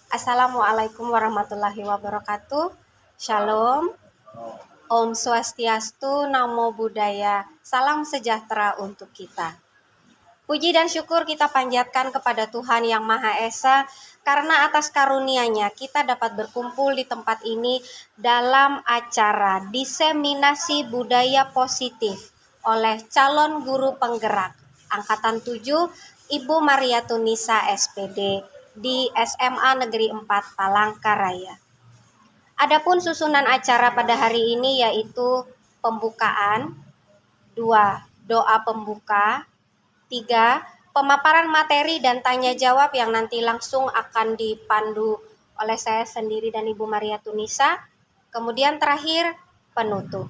Assalamualaikum warahmatullahi wabarakatuh. Shalom, Om Swastiastu, Namo Buddhaya, salam sejahtera untuk kita. Puji dan syukur kita panjatkan kepada Tuhan Yang Maha Esa, karena atas karunia-Nya kita dapat berkumpul di tempat ini dalam acara diseminasi budaya positif oleh calon guru penggerak Angkatan 7 Ibu Mariatunisa SPD di SMA Negeri 4 Palangkaraya. Adapun susunan acara pada hari ini yaitu pembukaan, 2. Doa pembuka, 3. Pemaparan materi dan tanya jawab yang nanti langsung akan dipandu oleh saya sendiri dan Ibu Mariatunisa. Kemudian terakhir penutup.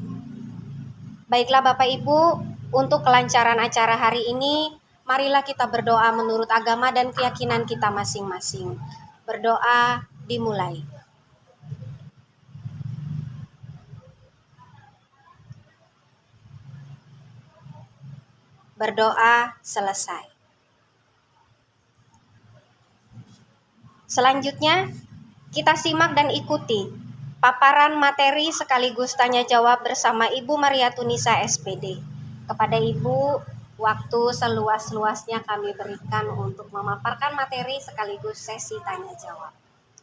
Baiklah Bapak Ibu, untuk kelancaran acara hari ini, marilah kita berdoa menurut agama dan keyakinan kita masing-masing. Berdoa dimulai. Berdoa selesai. Selanjutnya, kita simak dan ikuti paparan materi sekaligus tanya jawab bersama Ibu Mariatunisa SPD. Kepada Ibu, waktu seluas-luasnya kami berikan untuk memaparkan materi sekaligus sesi tanya jawab.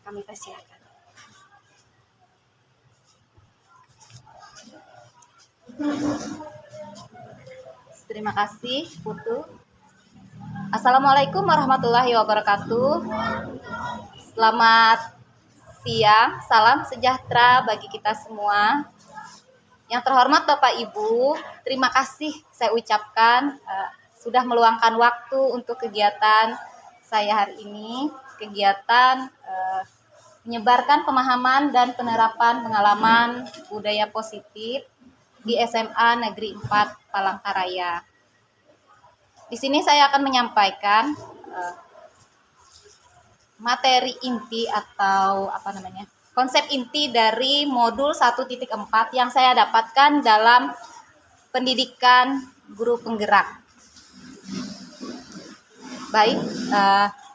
Kami persilakan. Terima kasih, Putu. Assalamualaikum warahmatullahi wabarakatuh. Selamat siang, salam sejahtera bagi kita semua. Yang terhormat Bapak Ibu, terima kasih saya ucapkan sudah meluangkan waktu untuk kegiatan saya hari ini, kegiatan menyebarkan pemahaman dan penerapan pengalaman budaya positif di SMA Negeri 4 Palangkaraya. Di sini saya akan menyampaikan materi inti atau konsep inti dari modul 1.4 yang saya dapatkan dalam pendidikan guru penggerak. Baik,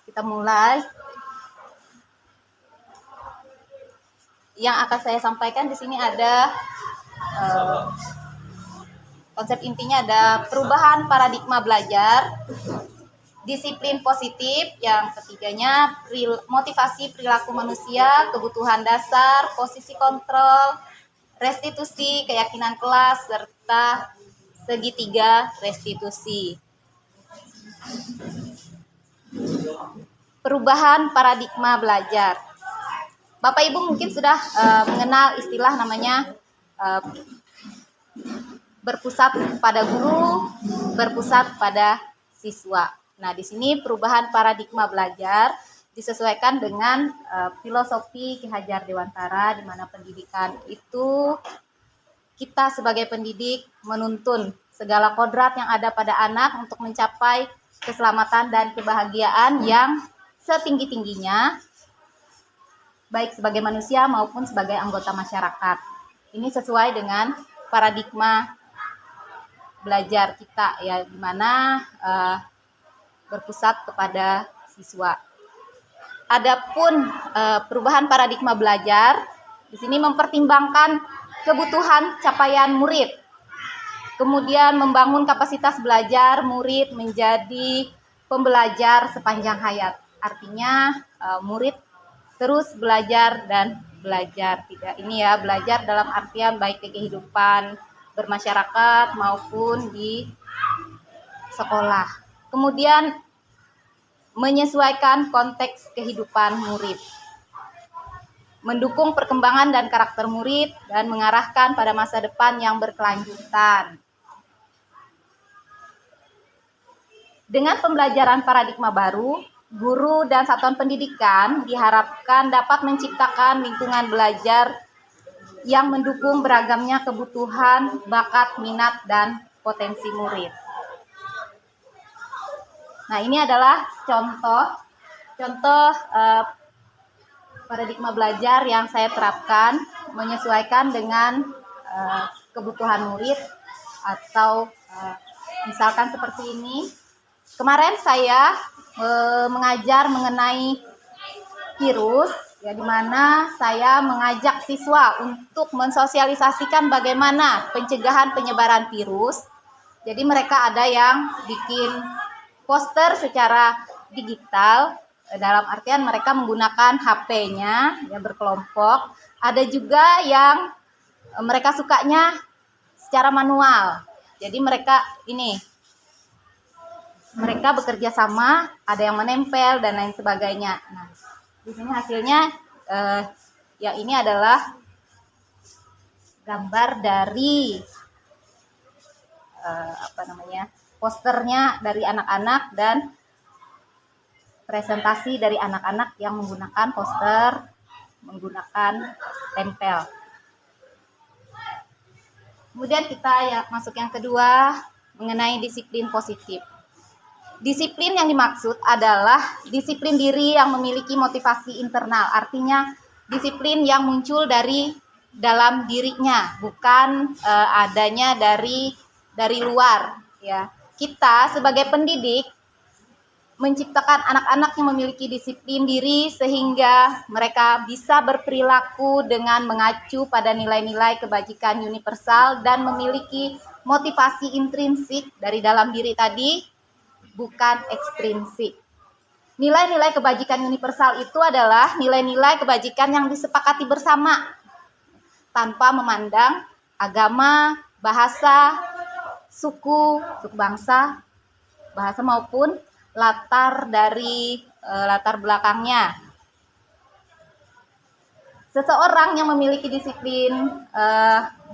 kita mulai. Yang akan saya sampaikan di sini ada konsep intinya ada perubahan paradigma belajar, disiplin positif, yang ketiganya motivasi perilaku manusia, kebutuhan dasar, posisi kontrol, restitusi, keyakinan kelas, serta segitiga restitusi. Perubahan paradigma belajar. Bapak Ibu mungkin sudah mengenal istilah namanya berpusat pada guru, berpusat pada siswa. Nah, di sini perubahan paradigma belajar disesuaikan dengan filosofi Ki Hajar Dewantara, di mana pendidikan itu kita sebagai pendidik menuntun segala kodrat yang ada pada anak untuk mencapai keselamatan dan kebahagiaan yang setinggi-tingginya, baik sebagai manusia maupun sebagai anggota masyarakat. Ini sesuai dengan paradigma belajar kita, ya, di mana berpusat kepada siswa. Adapun perubahan paradigma belajar di sini mempertimbangkan kebutuhan capaian murid, kemudian membangun kapasitas belajar murid menjadi pembelajar sepanjang hayat. Artinya murid terus belajar dan belajar. Tidak ini ya, belajar dalam artian baik di kehidupan bermasyarakat maupun di sekolah. Kemudian menyesuaikan konteks kehidupan murid, mendukung perkembangan dan karakter murid, dan mengarahkan pada masa depan yang berkelanjutan. Dengan pembelajaran paradigma baru, guru dan satuan pendidikan diharapkan dapat menciptakan lingkungan belajar yang mendukung beragamnya kebutuhan, bakat, minat, dan potensi murid. Nah, ini adalah contoh paradigma belajar yang saya terapkan menyesuaikan dengan kebutuhan murid, atau misalkan seperti ini. Kemarin saya mengajar mengenai virus, ya, di mana saya mengajak siswa untuk mensosialisasikan bagaimana pencegahan penyebaran virus. Jadi mereka ada yang bikin poster secara digital, dalam artian mereka menggunakan HP-nya ya berkelompok. Ada juga yang mereka sukanya secara manual. Jadi mereka bekerja sama, ada yang menempel dan lain sebagainya. Nah, di sini hasilnya yang ini adalah gambar dari posternya dari anak-anak dan presentasi dari anak-anak yang menggunakan poster, menggunakan tempel. Kemudian kita masuk yang kedua, mengenai disiplin positif. Disiplin yang dimaksud adalah disiplin diri yang memiliki motivasi internal. Artinya disiplin yang muncul dari dalam dirinya, bukan adanya dari luar. Ya, kita sebagai pendidik menciptakan anak-anak yang memiliki disiplin diri sehingga mereka bisa berperilaku dengan mengacu pada nilai-nilai kebajikan universal dan memiliki motivasi intrinsik dari dalam diri tadi, bukan ekstrinsik. Nilai-nilai kebajikan universal itu adalah nilai-nilai kebajikan yang disepakati bersama tanpa memandang agama, bahasa, suku bangsa, bahasa maupun latar belakangnya. Seseorang yang memiliki disiplin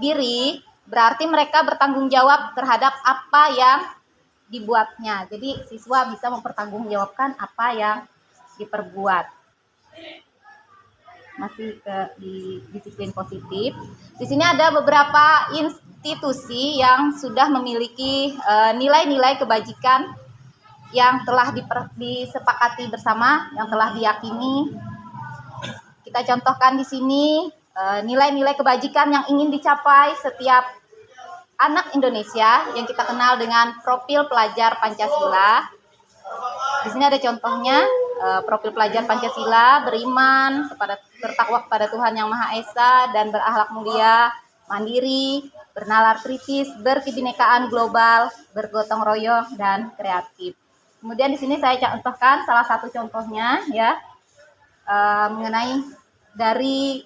diri berarti mereka bertanggung jawab terhadap apa yang dibuatnya. Jadi siswa bisa mempertanggungjawabkan apa yang diperbuat. Masih di disiplin positif. Di sini ada beberapa institusi yang sudah memiliki nilai-nilai kebajikan yang telah disepakati bersama, yang telah diyakini. Kita contohkan di sini nilai-nilai kebajikan yang ingin dicapai setiap anak Indonesia yang kita kenal dengan profil pelajar Pancasila. Di sini ada contohnya, profil pelajar Pancasila: beriman, bertakwa kepada Tuhan Yang Maha Esa dan berakhlak mulia, mandiri, bernalar kritis, berkebinekaan global, bergotong royong dan kreatif. Kemudian di sini saya contohkan salah satu contohnya ya, mengenai dari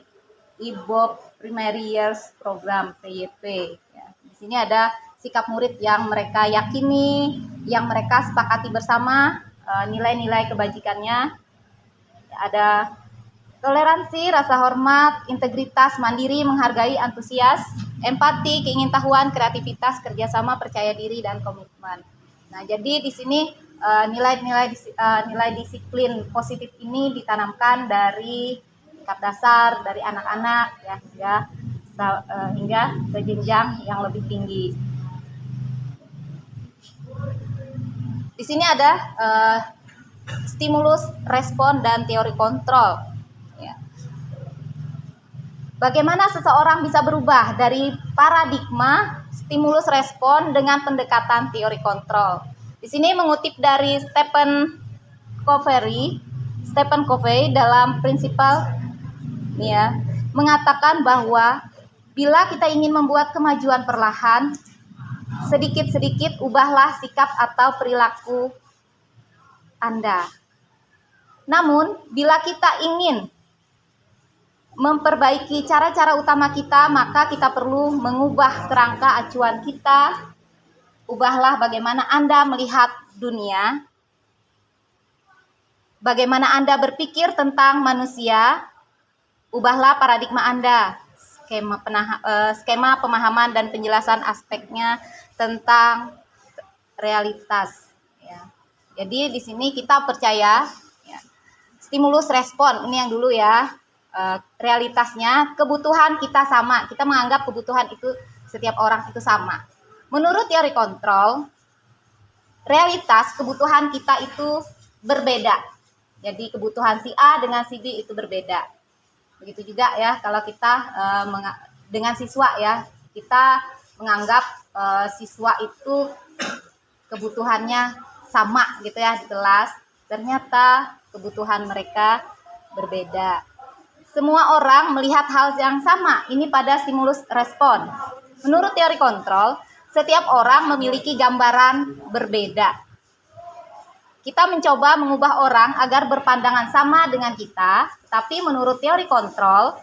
IBOP Primary Years Program PYP. Ya, di sini ada sikap murid yang mereka yakini, yang mereka sepakati bersama, nilai-nilai kebajikannya. Ada toleransi, rasa hormat, integritas, mandiri, menghargai, antusias, empati, keingintahuan, kreativitas, kerjasama, percaya diri, dan komitmen. Nah, jadi di sini nilai disiplin positif ini ditanamkan dari tingkat dasar, dari anak-anak ya, hingga ke jenjang yang lebih tinggi. Di sini ada stimulus, respon, dan teori kontrol. Ya. Bagaimana seseorang bisa berubah dari paradigma stimulus respon dengan pendekatan teori kontrol. Di sini mengutip dari Stephen Covey dalam prinsipal ya, mengatakan bahwa bila kita ingin membuat kemajuan perlahan, sedikit-sedikit ubahlah sikap atau perilaku Anda. Namun, bila kita ingin memperbaiki cara-cara utama kita, maka kita perlu mengubah kerangka acuan kita. Ubahlah bagaimana Anda melihat dunia, bagaimana Anda berpikir tentang manusia. Ubahlah paradigma Anda, skema pemahaman dan penjelasan aspeknya tentang realitas. Ya. Jadi di sini kita percaya ya, stimulus respon ini yang dulu ya, realitasnya kebutuhan kita sama. Kita menganggap kebutuhan itu setiap orang itu sama. Menurut teori kontrol, realitas kebutuhan kita itu berbeda. Jadi kebutuhan si A dengan si B itu berbeda. Begitu juga ya kalau kita dengan siswa ya, kita menganggap siswa itu kebutuhannya sama gitu ya di kelas. Ternyata kebutuhan mereka berbeda. Semua orang melihat hal yang sama, ini pada stimulus respon. Menurut teori kontrol, setiap orang memiliki gambaran berbeda. Kita mencoba mengubah orang agar berpandangan sama dengan kita, tapi menurut teori kontrol,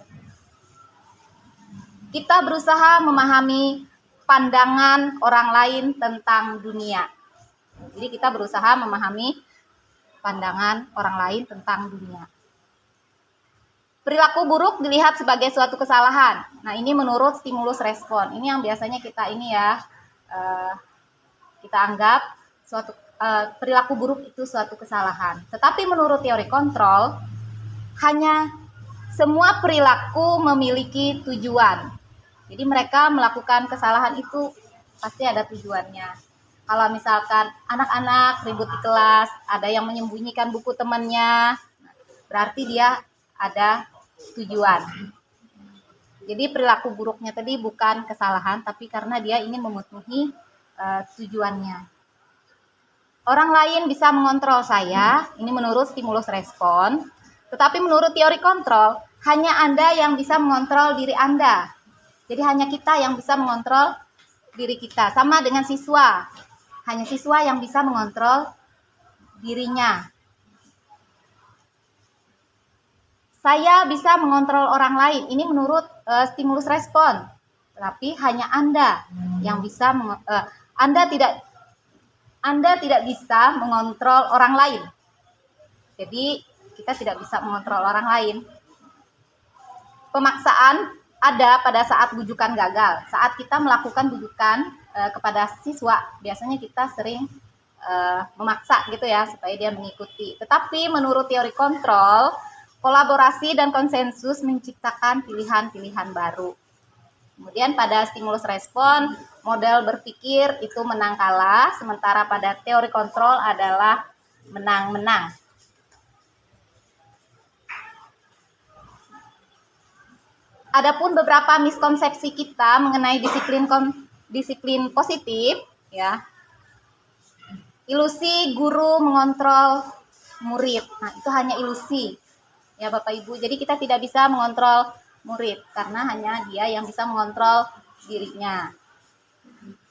kita berusaha memahami pandangan orang lain tentang dunia. Jadi kita berusaha memahami pandangan orang lain tentang dunia. Perilaku buruk dilihat sebagai suatu kesalahan. Nah, ini menurut stimulus respon. Ini yang biasanya kita kita anggap suatu perilaku buruk itu suatu kesalahan. Tetapi menurut teori kontrol, hanya semua perilaku memiliki tujuan. Jadi mereka melakukan kesalahan itu pasti ada tujuannya. Kalau misalkan anak-anak ribut di kelas, ada yang menyembunyikan buku temannya, berarti dia ada tujuan. Jadi perilaku buruknya tadi bukan kesalahan, tapi karena dia ingin memenuhi tujuannya. Orang lain bisa mengontrol saya, ini menurut stimulus respon. Tetapi menurut teori kontrol, hanya Anda yang bisa mengontrol diri Anda. Jadi hanya kita yang bisa mengontrol diri kita. Sama dengan siswa, hanya siswa yang bisa mengontrol dirinya. Saya bisa mengontrol orang lain, ini menurut stimulus respon. Tetapi hanya Anda yang bisa, Anda tidak bisa mengontrol orang lain. Jadi kita tidak bisa mengontrol orang lain. Pemaksaan ada pada saat bujukan gagal. Saat kita melakukan bujukan kepada siswa, biasanya kita sering memaksa gitu ya supaya dia mengikuti. Tetapi menurut teori kontrol, kolaborasi dan konsensus menciptakan pilihan-pilihan baru. Kemudian pada stimulus respon, model berpikir itu menang kalah, sementara pada teori kontrol adalah menang-menang. Adapun beberapa miskonsepsi kita mengenai disiplin positif, ya. Ilusi guru mengontrol murid. Nah, itu hanya ilusi. Ya, Bapak Ibu. Jadi kita tidak bisa mengontrol murid karena hanya dia yang bisa mengontrol dirinya.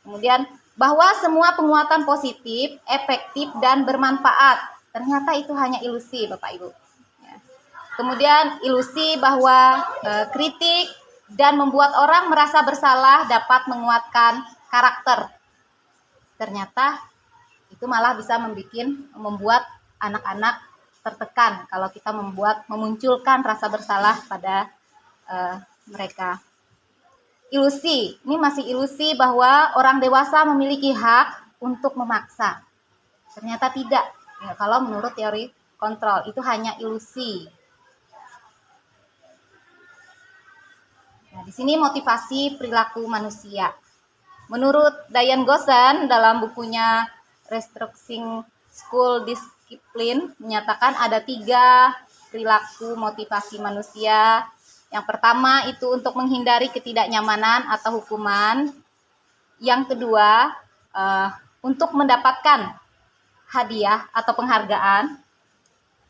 Kemudian bahwa semua penguatan positif, efektif dan bermanfaat. Ternyata itu hanya ilusi, Bapak Ibu. Ya. Kemudian ilusi bahwa kritik dan membuat orang merasa bersalah dapat menguatkan karakter. Ternyata itu malah bisa membuat anak-anak tertekan kalau kita memunculkan rasa bersalah pada mereka. Ilusi, ini masih ilusi bahwa orang dewasa memiliki hak untuk memaksa. Ternyata tidak. Ya, kalau menurut teori kontrol itu hanya ilusi. Nah, di sini motivasi perilaku manusia. Menurut Diane Gosson dalam bukunya Restructuring School Discipline menyatakan ada 3 perilaku motivasi manusia. Yang pertama itu untuk menghindari ketidaknyamanan atau hukuman. Yang kedua untuk mendapatkan hadiah atau penghargaan.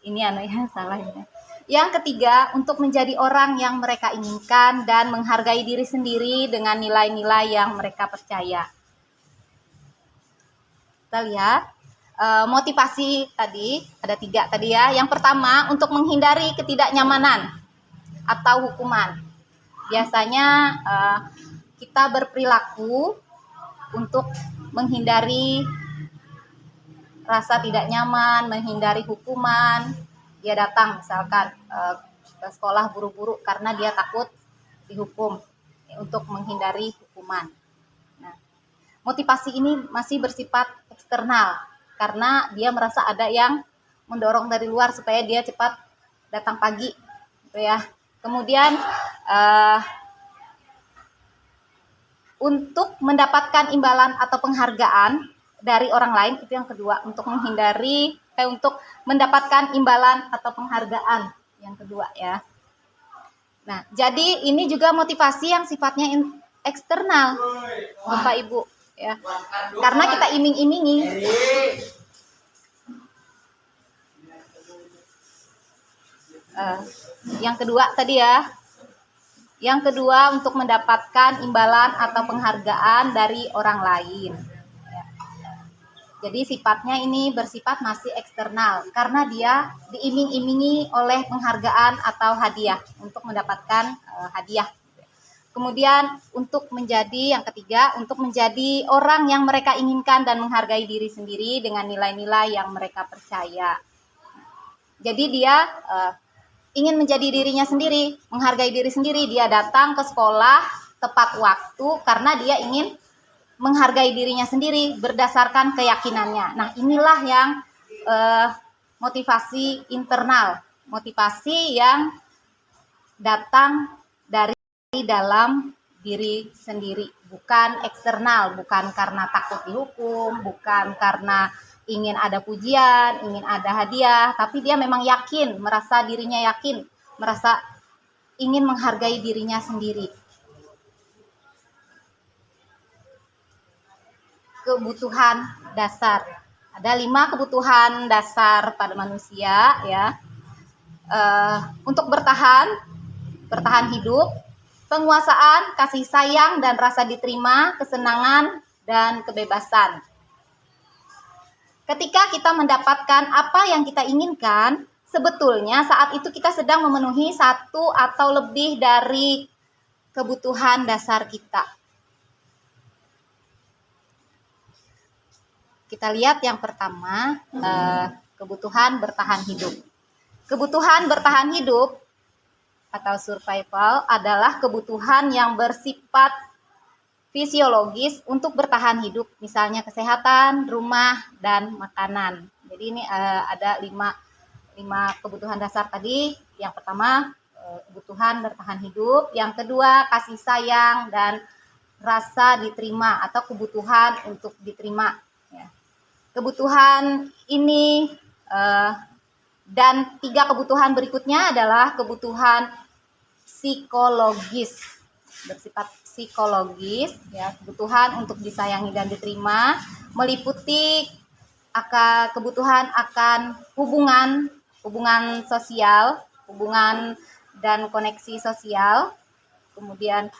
Ini salah ini. Yang ketiga untuk menjadi orang yang mereka inginkan dan menghargai diri sendiri dengan nilai-nilai yang mereka percaya. Kita lihat motivasi tadi ada 3 tadi ya. Yang pertama untuk menghindari ketidaknyamanan atau hukuman. Biasanya kita berperilaku untuk menghindari rasa tidak nyaman, menghindari hukuman. Dia datang misalkan ke sekolah buru-buru karena dia takut dihukum, untuk menghindari hukuman. Nah, motivasi ini masih bersifat eksternal karena dia merasa ada yang mendorong dari luar supaya dia cepat datang pagi, gitu ya. Kemudian untuk mendapatkan imbalan atau penghargaan dari orang lain, itu yang kedua, untuk untuk mendapatkan imbalan atau penghargaan yang kedua ya. Nah, jadi ini juga motivasi yang sifatnya eksternal, Bapak Ibu ya. Karena kita iming-imingi. Eh, yang kedua tadi ya. Yang kedua, untuk mendapatkan imbalan atau penghargaan dari orang lain. Jadi sifatnya ini bersifat masih eksternal karena dia diiming-imingi oleh penghargaan atau hadiah untuk mendapatkan hadiah. Kemudian untuk menjadi yang ketiga, untuk menjadi orang yang mereka inginkan dan menghargai diri sendiri dengan nilai-nilai yang mereka percaya. Jadi dia ingin menjadi dirinya sendiri, menghargai diri sendiri. Dia datang ke sekolah tepat waktu karena dia ingin menghargai dirinya sendiri berdasarkan keyakinannya. Nah, inilah yang motivasi internal, motivasi yang datang dari dalam diri sendiri, bukan eksternal, bukan karena takut dihukum, bukan karena ingin ada pujian, ingin ada hadiah, tapi dia memang yakin, merasa dirinya yakin, merasa ingin menghargai dirinya sendiri. Kebutuhan dasar. Ada 5 kebutuhan dasar pada manusia ya. Untuk bertahan hidup, penguasaan, kasih sayang dan rasa diterima, kesenangan dan kebebasan. Ketika kita mendapatkan apa yang kita inginkan, sebetulnya saat itu kita sedang memenuhi satu atau lebih dari kebutuhan dasar kita. Kita lihat yang pertama, kebutuhan bertahan hidup. Kebutuhan bertahan hidup atau survival adalah kebutuhan yang bersifat fisiologis untuk bertahan hidup, misalnya kesehatan, rumah, dan makanan. Jadi ini ada 5 kebutuhan dasar tadi. Yang pertama, kebutuhan bertahan hidup. Yang kedua, kasih sayang dan rasa diterima atau kebutuhan untuk diterima. Ya. Kebutuhan ini dan 3 kebutuhan berikutnya adalah kebutuhan psikologis, bersifat psikologis ya, kebutuhan untuk disayangi dan diterima, meliputi kebutuhan akan hubungan sosial, hubungan dan koneksi sosial, kemudian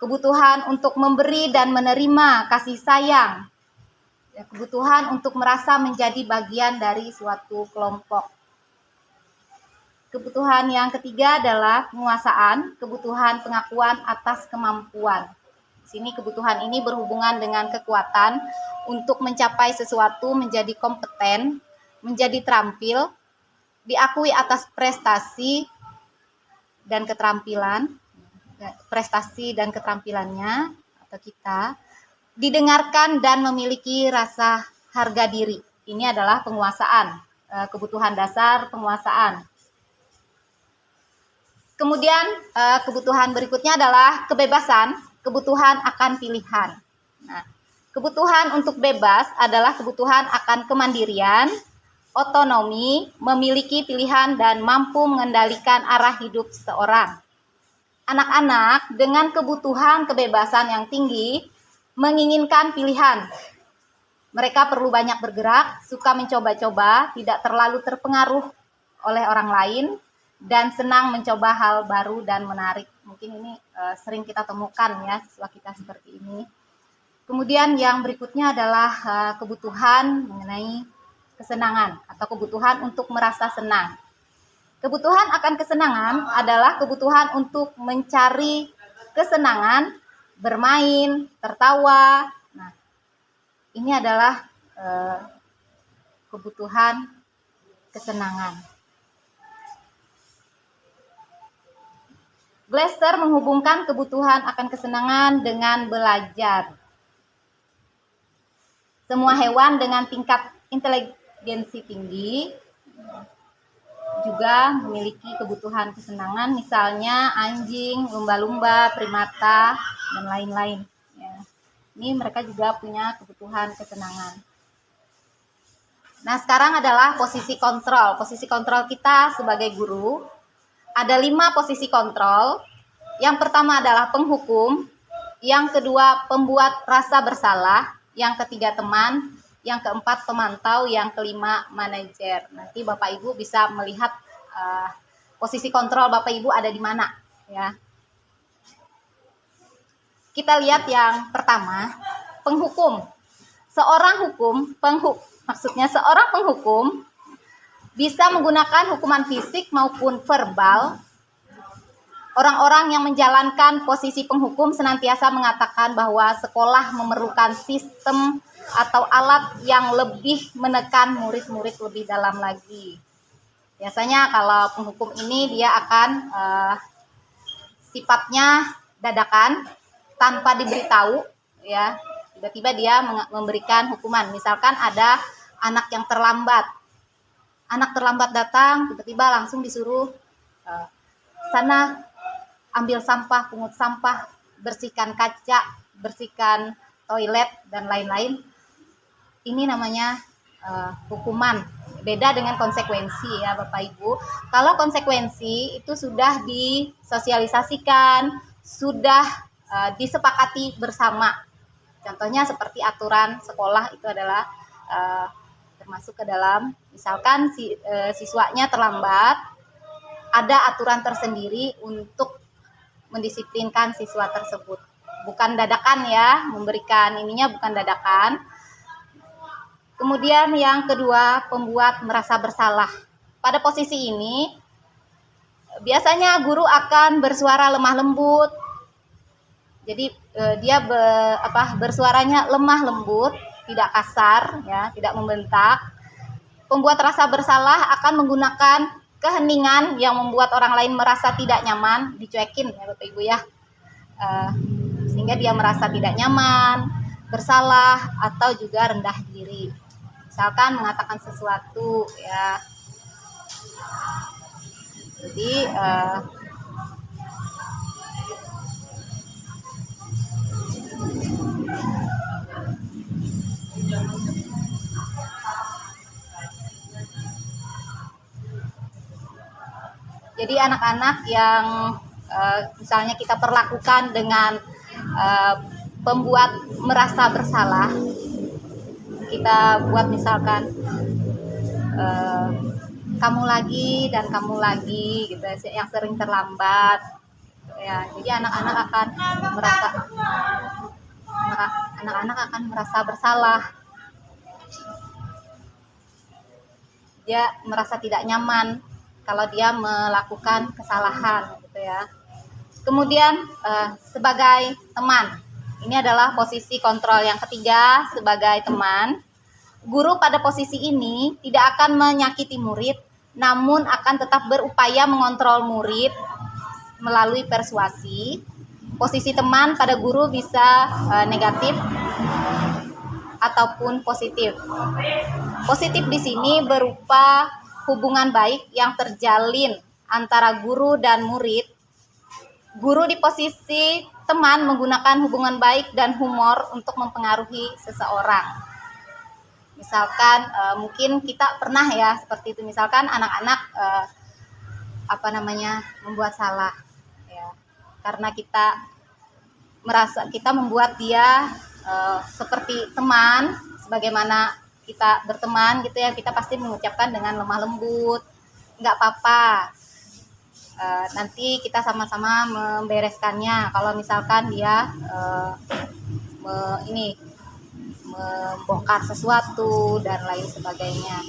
kebutuhan untuk memberi dan menerima kasih sayang, ya, kebutuhan untuk merasa menjadi bagian dari suatu kelompok. Kebutuhan yang ketiga adalah penguasaan, kebutuhan pengakuan atas kemampuan. Di sini kebutuhan ini berhubungan dengan kekuatan untuk mencapai sesuatu, menjadi kompeten, menjadi terampil, diakui atas prestasi dan keterampilan, atau kita, didengarkan dan memiliki rasa harga diri. Ini adalah penguasaan, kebutuhan dasar penguasaan. Kemudian kebutuhan berikutnya adalah kebebasan, kebutuhan akan pilihan. Nah, kebutuhan untuk bebas adalah kebutuhan akan kemandirian, otonomi, memiliki pilihan dan mampu mengendalikan arah hidup seseorang. Anak-anak dengan kebutuhan kebebasan yang tinggi menginginkan pilihan. Mereka perlu banyak bergerak, suka mencoba-coba, tidak terlalu terpengaruh oleh orang lain, dan senang mencoba hal baru dan menarik. Mungkin ini sering kita temukan ya, siswa kita seperti ini. Kemudian yang berikutnya adalah kebutuhan mengenai kesenangan atau kebutuhan untuk merasa senang. Kebutuhan akan kesenangan adalah kebutuhan untuk mencari kesenangan, bermain, tertawa. Nah, ini adalah kebutuhan kesenangan. Glasser menghubungkan kebutuhan akan kesenangan dengan belajar. Semua hewan dengan tingkat inteligensi tinggi juga memiliki kebutuhan kesenangan, misalnya anjing, lumba-lumba, primata, dan lain-lain. Ya. Ini mereka juga punya kebutuhan kesenangan. Nah, sekarang adalah posisi kontrol. Posisi kontrol kita sebagai guru. Ada 5 posisi kontrol. Yang pertama adalah penghukum, yang kedua pembuat rasa bersalah, yang ketiga teman, yang keempat pemantau, yang kelima manajer. Nanti Bapak Ibu bisa melihat posisi kontrol Bapak Ibu ada di mana ya. Kita lihat yang pertama, penghukum. Maksudnya seorang penghukum bisa menggunakan hukuman fisik maupun verbal. Orang-orang yang menjalankan posisi penghukum senantiasa mengatakan bahwa sekolah memerlukan sistem atau alat yang lebih menekan murid-murid lebih dalam lagi. Biasanya kalau penghukum ini dia akan sifatnya dadakan tanpa diberitahu ya. Tiba-tiba dia memberikan hukuman. Misalkan ada anak yang terlambat. Anak terlambat datang, tiba-tiba langsung disuruh sana ambil sampah, pungut sampah, bersihkan kaca, bersihkan toilet, dan lain-lain. Ini namanya hukuman. Beda dengan konsekuensi ya Bapak Ibu. Kalau konsekuensi itu sudah disosialisasikan, sudah disepakati bersama. Contohnya seperti aturan sekolah itu adalah termasuk ke dalam, misalkan siswanya terlambat, ada aturan tersendiri untuk mendisiplinkan siswa tersebut. Bukan dadakan ya, memberikan ininya bukan dadakan. Kemudian yang kedua, pembuat merasa bersalah. Pada posisi ini, biasanya guru akan bersuara lemah lembut. Jadi dia bersuaranya lemah lembut, tidak kasar, ya, tidak membentak. Pembuat rasa bersalah akan menggunakan keheningan yang membuat orang lain merasa tidak nyaman, dicuekin ya Bapak Ibu ya, sehingga dia merasa tidak nyaman, bersalah, atau juga rendah diri. Misalkan mengatakan sesuatu ya, jadi anak-anak yang misalnya kita perlakukan dengan pembuat merasa bersalah, kita buat misalkan kamu lagi dan kamu lagi gitu yang sering terlambat ya. Jadi anak-anak akan merasa bersalah, dia merasa tidak nyaman kalau dia melakukan kesalahan gitu ya. Kemudian sebagai teman, ini adalah posisi kontrol yang ketiga sebagai teman. Guru pada posisi ini tidak akan menyakiti murid, namun akan tetap berupaya mengontrol murid melalui persuasi. Posisi teman pada guru bisa negatif ataupun positif. Positif di sini berupa hubungan baik yang terjalin antara guru dan murid. Guru di posisi teman menggunakan hubungan baik dan humor untuk mempengaruhi seseorang. Misalkan mungkin kita pernah ya seperti itu, misalkan anak-anak membuat salah ya, karena kita membuat dia seperti teman, sebagaimana kita berteman gitu ya, kita pasti mengucapkan dengan lemah lembut, nggak apa-apa, nanti kita sama-sama membereskannya. Kalau misalkan dia membongkar sesuatu dan lain sebagainya.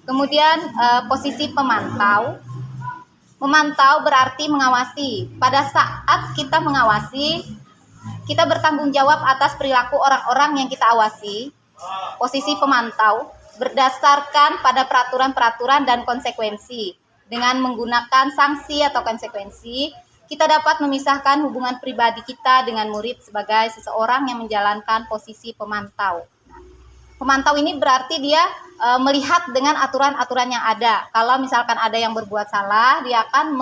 Kemudian posisi memantau berarti mengawasi. Pada saat kita mengawasi, kita bertanggung jawab atas perilaku orang-orang yang kita awasi. Posisi pemantau berdasarkan pada peraturan-peraturan dan konsekuensi. Dengan menggunakan sanksi atau konsekuensi, kita dapat memisahkan hubungan pribadi kita dengan murid sebagai seseorang yang menjalankan posisi pemantau. Pemantau ini berarti dia melihat dengan aturan-aturan yang ada. Kalau misalkan ada yang berbuat salah, dia akan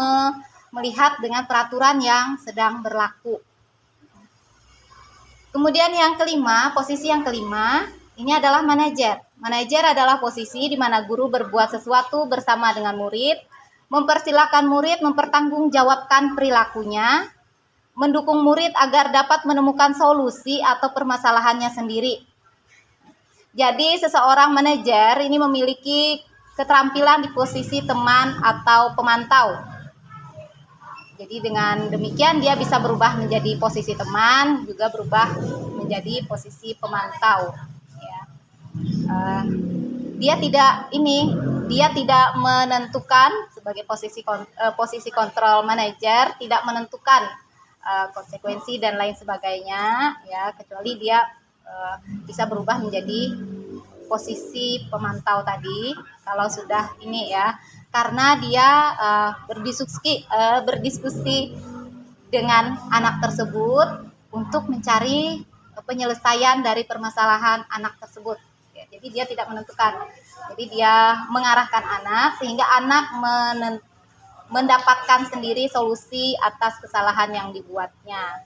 melihat dengan peraturan yang sedang berlaku. Kemudian posisi yang kelima, ini adalah manajer. Manajer adalah posisi di mana guru berbuat sesuatu bersama dengan murid, mempersilahkan murid mempertanggungjawabkan perilakunya, mendukung murid agar dapat menemukan solusi atau permasalahannya sendiri. Jadi seseorang manajer ini memiliki keterampilan di posisi teman atau pemantau. Jadi dengan demikian dia bisa berubah menjadi posisi teman, juga berubah menjadi posisi pemantau. Ya. Dia tidak menentukan sebagai posisi kontrol manager, tidak menentukan konsekuensi dan lain sebagainya, ya, kecuali dia bisa berubah menjadi posisi pemantau tadi kalau sudah ini ya, karena dia berdiskusi dengan anak tersebut untuk mencari penyelesaian dari permasalahan anak tersebut. Ya, jadi dia tidak menentukan. Jadi dia mengarahkan anak sehingga anak mendapatkan sendiri solusi atas kesalahan yang dibuatnya.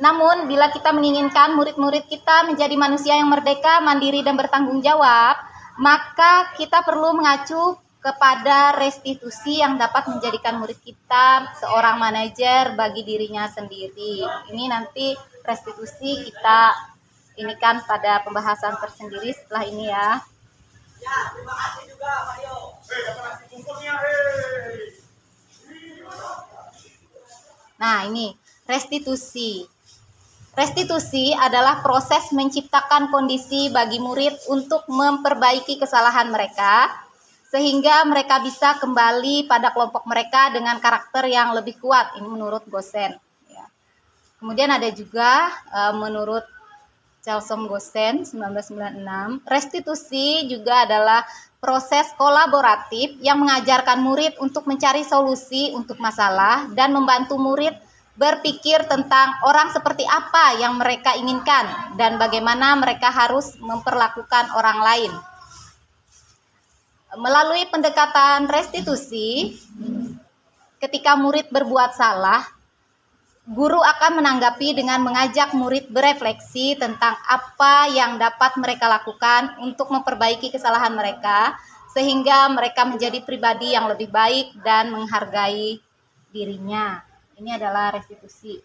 Namun, bila kita menginginkan murid-murid kita menjadi manusia yang merdeka, mandiri, dan bertanggung jawab, maka kita perlu mengacu kepada restitusi yang dapat menjadikan murid kita seorang manajer bagi dirinya sendiri. Ini nanti restitusi kita ini kan pada pembahasan tersendiri setelah ini ya. Ya, terima kasih juga Pak Yo. Nah, ini restitusi. Restitusi adalah proses menciptakan kondisi bagi murid untuk memperbaiki kesalahan mereka, sehingga mereka bisa kembali pada kelompok mereka dengan karakter yang lebih kuat. Ini menurut Gosen. Ya. Kemudian ada juga menurut Chelsom Gosen 1996, restitusi juga adalah proses kolaboratif yang mengajarkan murid untuk mencari solusi untuk masalah dan membantu murid berpikir tentang orang seperti apa yang mereka inginkan dan bagaimana mereka harus memperlakukan orang lain. Melalui pendekatan restitusi, ketika murid berbuat salah, guru akan menanggapi dengan mengajak murid berefleksi tentang apa yang dapat mereka lakukan untuk memperbaiki kesalahan mereka, sehingga mereka menjadi pribadi yang lebih baik dan menghargai dirinya. Ini adalah restitusi.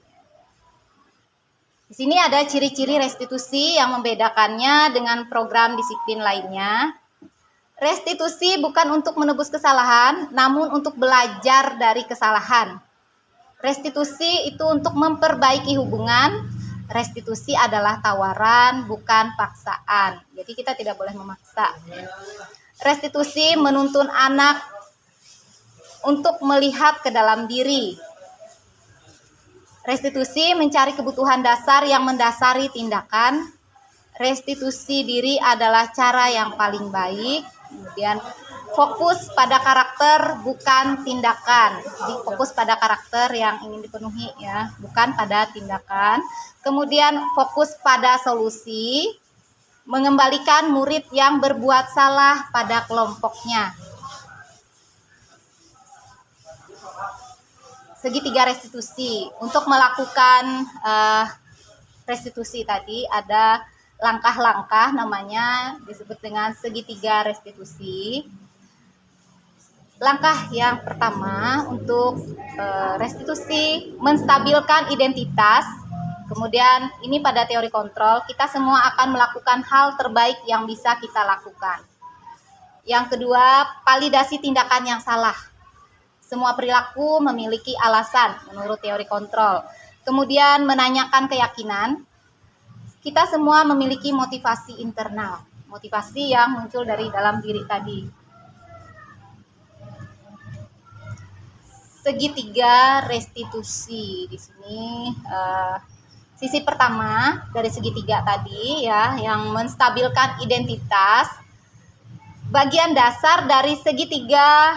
Di sini ada ciri-ciri restitusi yang membedakannya dengan program disiplin lainnya. Restitusi bukan untuk menebus kesalahan, namun untuk belajar dari kesalahan. Restitusi itu untuk memperbaiki hubungan. Restitusi adalah tawaran, bukan paksaan. Jadi kita tidak boleh memaksa. Restitusi menuntun anak untuk melihat ke dalam diri. Restitusi mencari kebutuhan dasar yang mendasari tindakan. Restitusi diri adalah cara yang paling baik. Kemudian fokus pada karakter bukan tindakan. Jadi fokus pada karakter yang ingin dipenuhi ya, bukan pada tindakan. Kemudian fokus pada solusi, mengembalikan murid yang berbuat salah pada kelompoknya. Segitiga restitusi. Untuk melakukan restitusi tadi ada langkah-langkah, namanya disebut dengan segitiga restitusi. Langkah yang pertama untuk restitusi, menstabilkan identitas. Kemudian ini pada teori kontrol, kita semua akan melakukan hal terbaik yang bisa kita lakukan. Yang kedua, validasi tindakan yang salah. Semua perilaku memiliki alasan menurut teori kontrol. Kemudian menanyakan keyakinan. Kita semua memiliki motivasi internal, motivasi yang muncul dari dalam diri tadi. Segitiga restitusi di sini. Sisi pertama dari segitiga tadi ya, yang menstabilkan identitas. Bagian dasar dari segitiga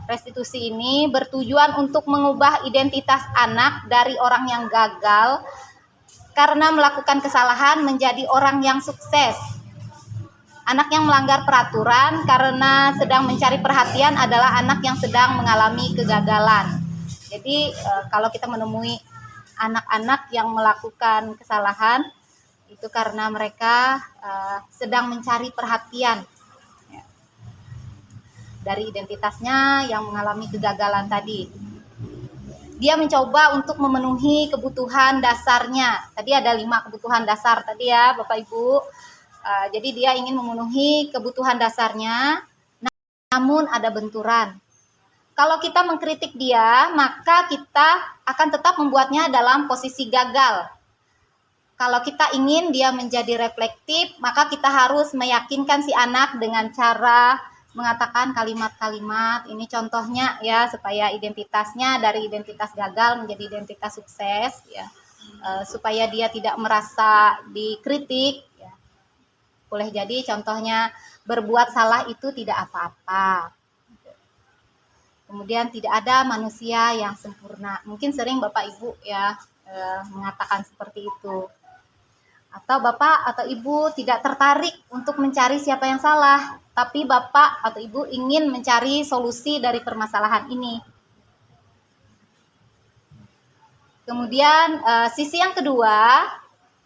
restitusi ini bertujuan untuk mengubah identitas anak dari orang yang gagal karena melakukan kesalahan menjadi orang yang sukses. Anak yang melanggar peraturan karena sedang mencari perhatian adalah anak yang sedang mengalami kegagalan. Jadi kalau kita menemui anak-anak yang melakukan kesalahan, itu karena mereka sedang mencari perhatian dari identitasnya yang mengalami kegagalan tadi. Dia mencoba untuk memenuhi kebutuhan dasarnya. Tadi ada 5 kebutuhan dasar tadi ya Bapak Ibu. Jadi dia ingin memenuhi kebutuhan dasarnya, namun ada benturan. Kalau kita mengkritik dia, maka kita akan tetap membuatnya dalam posisi gagal. Kalau kita ingin dia menjadi reflektif, maka kita harus meyakinkan si anak dengan cara mengatakan kalimat-kalimat. Ini contohnya ya, supaya identitasnya dari identitas gagal menjadi identitas sukses ya. Supaya dia tidak merasa dikritik ya. Boleh jadi contohnya, berbuat salah itu tidak apa-apa. Kemudian tidak ada manusia yang sempurna. Mungkin sering Bapak Ibu ya mengatakan seperti itu. Atau Bapak atau Ibu tidak tertarik untuk mencari siapa yang salah, tapi Bapak atau Ibu ingin mencari solusi dari permasalahan ini. Kemudian sisi yang kedua,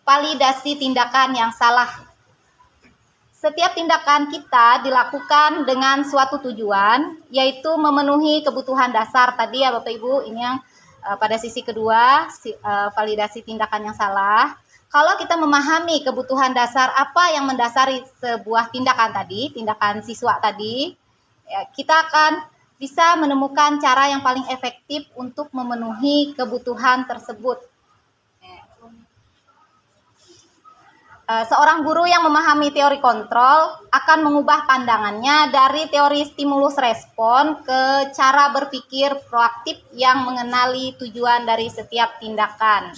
validasi tindakan yang salah. Setiap tindakan kita dilakukan dengan suatu tujuan, yaitu memenuhi kebutuhan dasar tadi ya Bapak Ibu. Ini yang pada sisi kedua, validasi tindakan yang salah. Kalau kita memahami kebutuhan dasar apa yang mendasari sebuah tindakan tadi, tindakan siswa tadi, ya, kita akan bisa menemukan cara yang paling efektif untuk memenuhi kebutuhan tersebut. Seorang guru yang memahami teori kontrol akan mengubah pandangannya dari teori stimulus respon ke cara berpikir proaktif yang mengenali tujuan dari setiap tindakan.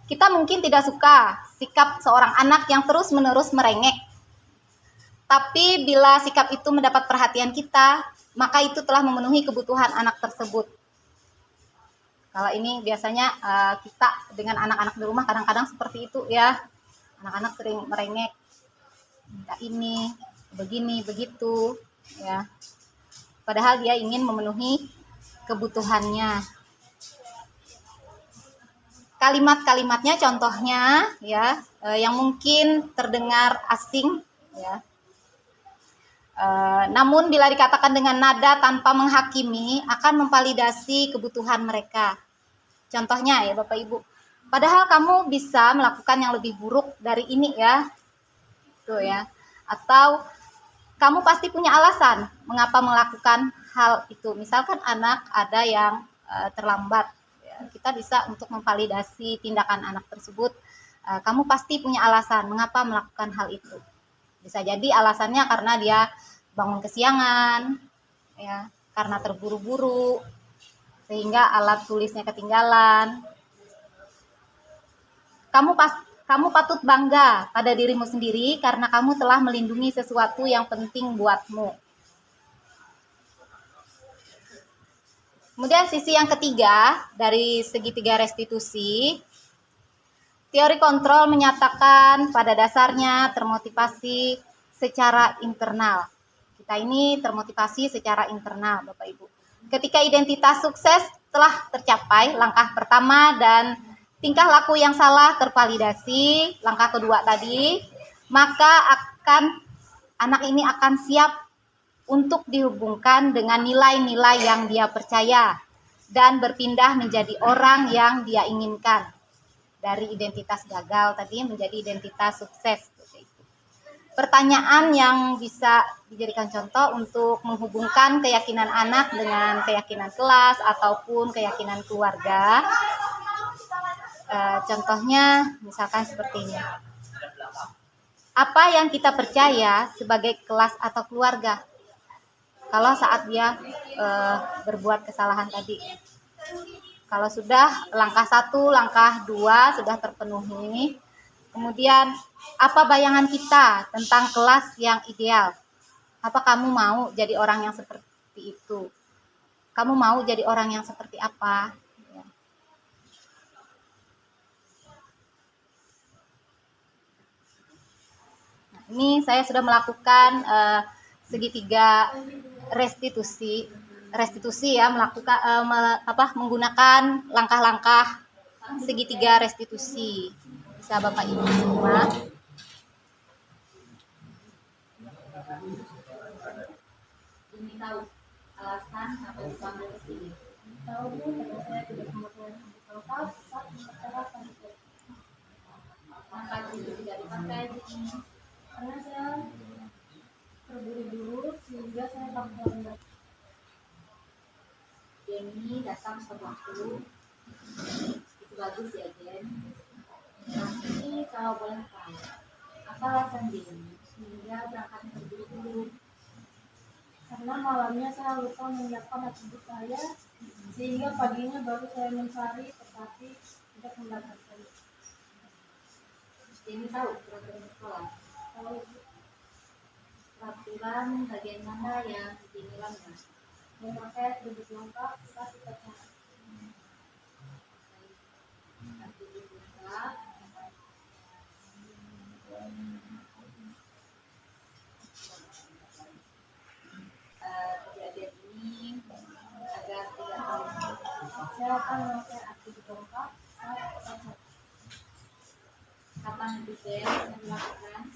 Kita mungkin tidak suka sikap seorang anak yang terus-menerus merengek. Tapi bila sikap itu mendapat perhatian kita, maka itu telah memenuhi kebutuhan anak tersebut. Kalau ini biasanya kita dengan anak-anak di rumah kadang-kadang seperti itu ya. Anak-anak sering merengek, minta ini, begini, begitu, ya. Padahal dia ingin memenuhi kebutuhannya. Kalimat-kalimatnya contohnya, ya, yang mungkin terdengar asing, ya. Namun bila dikatakan dengan nada tanpa menghakimi, akan memvalidasi kebutuhan mereka. Contohnya ya Bapak Ibu. Padahal kamu bisa melakukan yang lebih buruk dari ini ya. Tuh ya. Atau kamu pasti punya alasan mengapa melakukan hal itu. Misalkan anak ada yang terlambat. Ya, kita bisa untuk memvalidasi tindakan anak tersebut. Kamu pasti punya alasan mengapa melakukan hal itu. Bisa jadi alasannya karena dia bangun kesiangan, ya, karena terburu-buru, sehingga alat tulisnya ketinggalan. Kamu patut bangga pada dirimu sendiri karena kamu telah melindungi sesuatu yang penting buatmu. Kemudian sisi yang ketiga dari segitiga restitusi, teori kontrol menyatakan pada dasarnya termotivasi secara internal. Kita ini termotivasi secara internal, Bapak Ibu. Ketika identitas sukses telah tercapai, langkah pertama dan tingkah laku yang salah tervalidasi, langkah kedua tadi, maka anak ini akan siap untuk dihubungkan dengan nilai-nilai yang dia percaya dan berpindah menjadi orang yang dia inginkan. Dari identitas gagal tadi menjadi identitas sukses. Pertanyaan yang bisa dijadikan contoh untuk menghubungkan keyakinan anak dengan keyakinan kelas ataupun keyakinan keluarga. Contohnya misalkan seperti ini. Apa yang kita percaya sebagai kelas atau keluarga? Kalau saat dia berbuat kesalahan tadi. Kalau sudah langkah 1, langkah 2 sudah terpenuhi. Kemudian apa bayangan kita tentang kelas yang ideal? Apa kamu mau jadi orang yang seperti itu? Kamu mau jadi orang yang seperti apa? Nah, ini saya sudah melakukan segitiga restitusi ya, melakukan menggunakan langkah-langkah segitiga restitusi. Bisa Bapak Ibu semua. Ini tahu alasan atau dipanggil ke sini. Tahu Bu, karena saya tidak kemudian tahu saat bicara. Kenapa itu tidak dipakai ini? Karena saya terburu-buru sehingga saya terlambat. Jenny datang sewaktu itu bagus ya Jen. Tapi kalau boleh tahu, apa alasan Jenny sehingga berangkat terburu-buru? Karena malamnya saya lupa menyiapkan atribut saya, sehingga paginya baru saya mencari tetapi tidak mendapatkan. Jenny tahu peraturan sekolah. Kalau Peraturan bagian mana yang Jenny langgar? memakai atribut lengkap saat kita cari. Atribut lengkap. Kejadian ini agar tidak tahu. Saya akan memakai atribut lengkap saat kita cari. Kapan itu Jen yang dilakukan?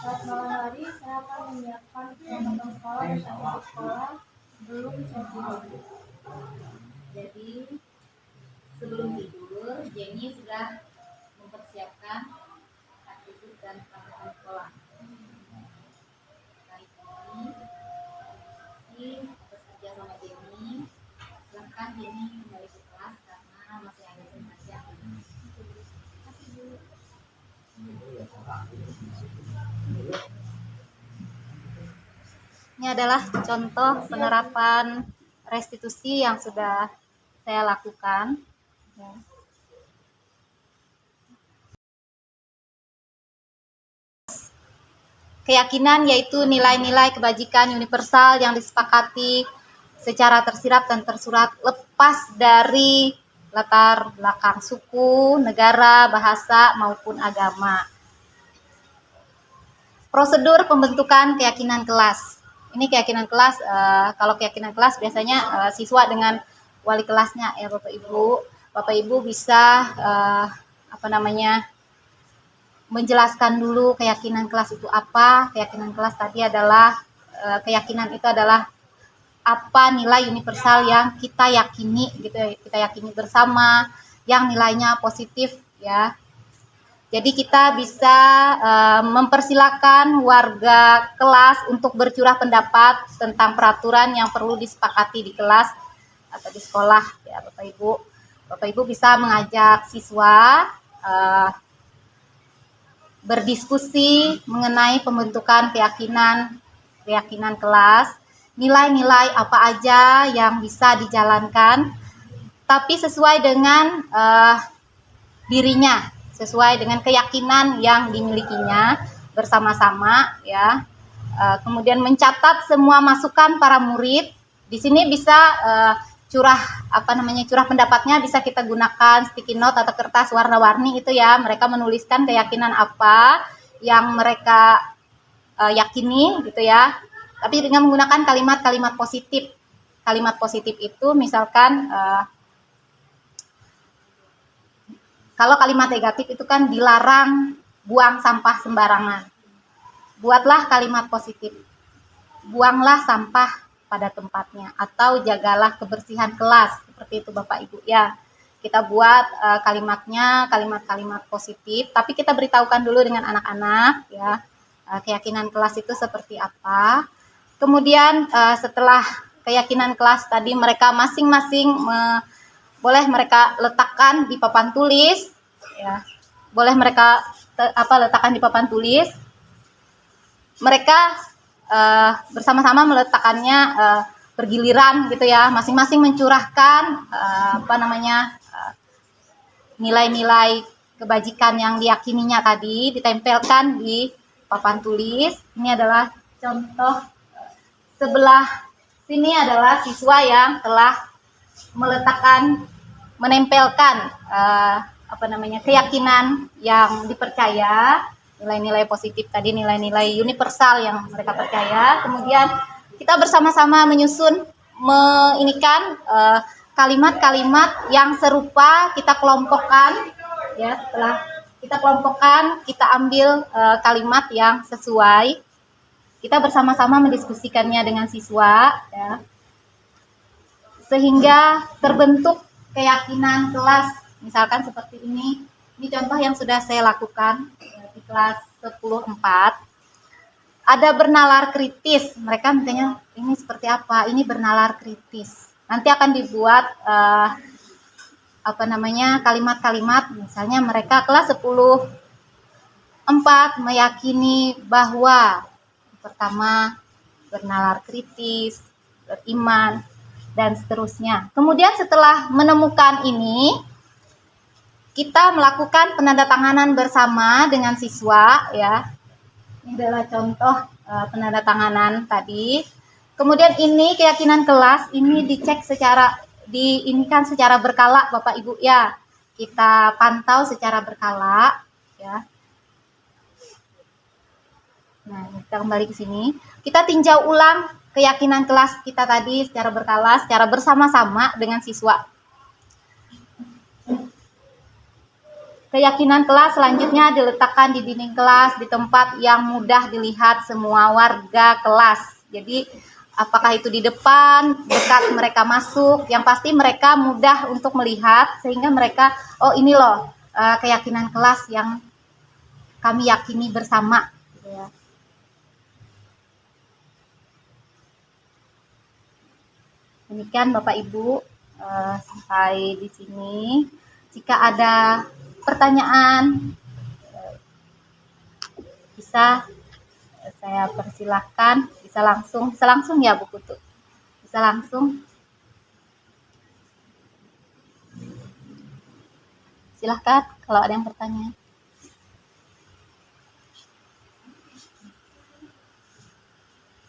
Saat malam hari, saya akan menyiapkan perlengkapan sekolah dan atribut sekolah sebelum saya tidur. Jadi sebelum tidur Jenny sudah mempersiapkan atribut dan peralatan sekolah. Kali ini atas kerja sama Jenny, silahkan Jenny kembali ke kelas karena masih ada pengajian. Ini adalah contoh penerapan restitusi yang sudah saya lakukan. Ya. Keyakinan yaitu nilai-nilai kebajikan universal yang disepakati secara tersirat dan tersurat lepas dari latar belakang suku, negara, bahasa, maupun agama. Prosedur pembentukan keyakinan kelas. Ini keyakinan kelas, kalau keyakinan kelas biasanya siswa dengan wali kelasnya ya Bapak Ibu. Bapak Ibu bisa menjelaskan dulu keyakinan kelas itu apa. Keyakinan kelas tadi adalah keyakinan itu adalah apa nilai universal yang kita yakini gitu ya, kita yakini bersama yang nilainya positif ya. Jadi kita bisa mempersilakan warga kelas untuk bercurah pendapat tentang peraturan yang perlu disepakati di kelas atau di sekolah ya Bapak Ibu. Bapak Ibu bisa mengajak siswa berdiskusi mengenai pembentukan keyakinan kelas, nilai-nilai apa aja yang bisa dijalankan, tapi sesuai dengan dirinya, sesuai dengan keyakinan yang dimilikinya bersama-sama ya. Kemudian mencatat semua masukan para murid. Di sini bisa curah pendapatnya bisa kita gunakan sticky note atau kertas warna-warni itu ya. Mereka menuliskan keyakinan apa yang mereka yakini gitu ya. Tapi dengan menggunakan kalimat-kalimat positif. Kalimat positif itu misalkan kalau kalimat negatif itu kan dilarang buang sampah sembarangan. Buatlah kalimat positif. Buanglah sampah pada tempatnya atau jagalah kebersihan kelas. Seperti itu Bapak Ibu ya. Kita buat kalimatnya kalimat-kalimat positif, tapi kita beritahukan dulu dengan anak-anak ya. Keyakinan kelas itu seperti apa. Kemudian setelah keyakinan kelas tadi mereka masing-masing boleh mereka letakkan di papan tulis ya. Boleh mereka letakkan di papan tulis. Mereka bersama-sama meletakkannya bergiliran gitu ya, masing-masing mencurahkan nilai-nilai kebajikan yang diyakininya tadi, ditempelkan di papan tulis. Ini adalah contoh. Sebelah sini adalah siswa yang telah menempelkan keyakinan yang dipercaya, nilai-nilai positif tadi, nilai-nilai universal yang mereka percaya. Kemudian kita bersama-sama menyusun kalimat-kalimat yang serupa, kita kelompokkan ya. Setelah kita kelompokkan, kita ambil kalimat yang sesuai. Kita bersama-sama mendiskusikannya dengan siswa ya. Sehingga terbentuk keyakinan kelas. Misalkan seperti ini Ini contoh yang sudah saya lakukan di kelas 10.4. Ada bernalar kritis. Mereka mintanya ini seperti apa? Ini bernalar kritis. Nanti akan dibuat kalimat-kalimat. Misalnya mereka kelas 10.4 meyakini bahwa pertama bernalar kritis, beriman, dan seterusnya. Kemudian setelah menemukan ini, kita melakukan penandatanganan bersama dengan siswa ya. Ini adalah contoh penandatanganan tadi. Kemudian ini keyakinan kelas ini dicek secara berkala Bapak Ibu ya. Kita pantau secara berkala ya. Nah, kita kembali ke sini. Kita tinjau ulang keyakinan kelas kita tadi secara berkala, secara bersama-sama dengan siswa. Keyakinan kelas selanjutnya diletakkan di dinding kelas di tempat yang mudah dilihat semua warga kelas. Jadi apakah itu di depan, dekat mereka masuk, yang pasti mereka mudah untuk melihat sehingga mereka, oh ini loh keyakinan kelas yang kami yakini bersama. Demikian Bapak Ibu, sampai di sini. Jika ada pertanyaan, bisa saya persilahkan, bisa langsung ya Bu Kutu, bisa langsung. Silahkan kalau ada yang bertanya.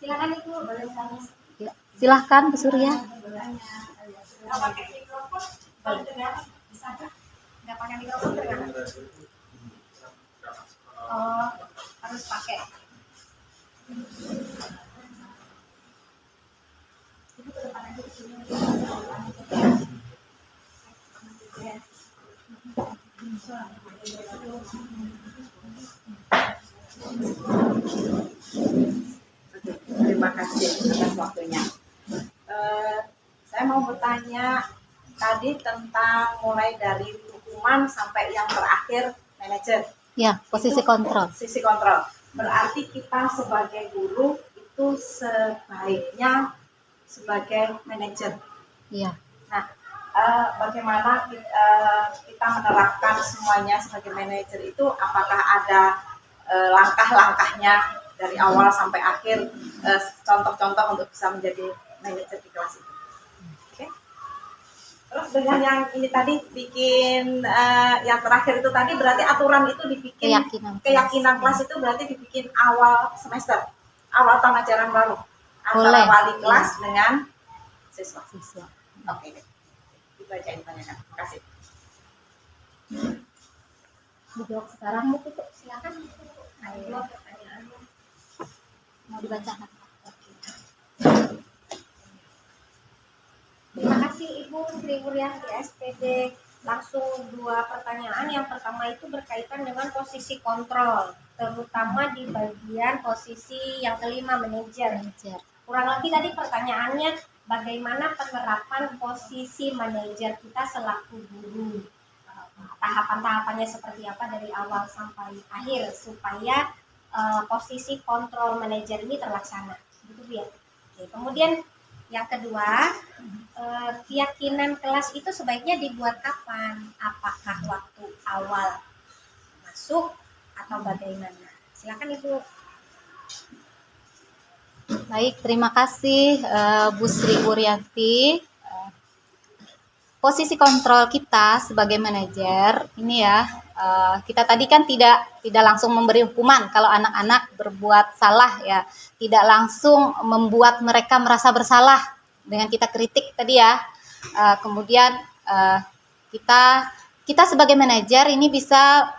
Silakan Ibu, boleh tanya. Ya, silahkan Bu Surya. Nggak pakai mikrofon, kalau dengar bisa nggak pakai mikrofon dengar. Oh, harus pakai. Ibu ke depan aja ke sini. Terima kasih atas waktunya. Saya mau bertanya tadi tentang mulai dari hukuman sampai yang terakhir manajer. Ya, posisi kontrol. Sisi kontrol. Berarti kita sebagai guru itu sebaiknya sebagai manajer. Iya. Nah, bagaimana kita menerapkan semuanya sebagai manajer itu? Apakah ada langkah-langkahnya dari awal sampai akhir, contoh-contoh untuk bisa menjadi manajer di kelas itu? Oke. Terus dengan yang ini tadi bikin yang terakhir itu tadi berarti aturan itu dibikin keyakinan kelas itu berarti dibikin awal semester, awal tahun ajaran baru antara Boleh. wali kelas dengan siswa. Oke. Itu aja yang ditanyakan. Terima kasih. Dijawab sekarang Bu Kutu, silakan. Ayo, pertanyaannya. Mau dibacakan. Terima kasih Ibu Sri Wuryanti SPD. Langsung dua pertanyaan. Yang pertama itu berkaitan dengan posisi kontrol, terutama di bagian posisi yang kelima manajer. Kurang lebih tadi pertanyaannya bagaimana penerapan posisi manajer kita selaku guru. Tahapan-tahapannya seperti apa dari awal sampai akhir supaya posisi kontrol manajer ini terlaksana. Gitu ya. Oke, kemudian yang kedua, keyakinan kelas itu sebaiknya dibuat kapan? Apakah waktu awal masuk atau bagaimana? Silakan Ibu. Baik, terima kasih Bu Sri Wuryanti. Posisi kontrol kita sebagai manajer ini ya, kita tadi kan tidak langsung memberi hukuman kalau anak-anak berbuat salah ya, tidak langsung membuat mereka merasa bersalah dengan kita kritik tadi ya. Kemudian kita sebagai manajer ini bisa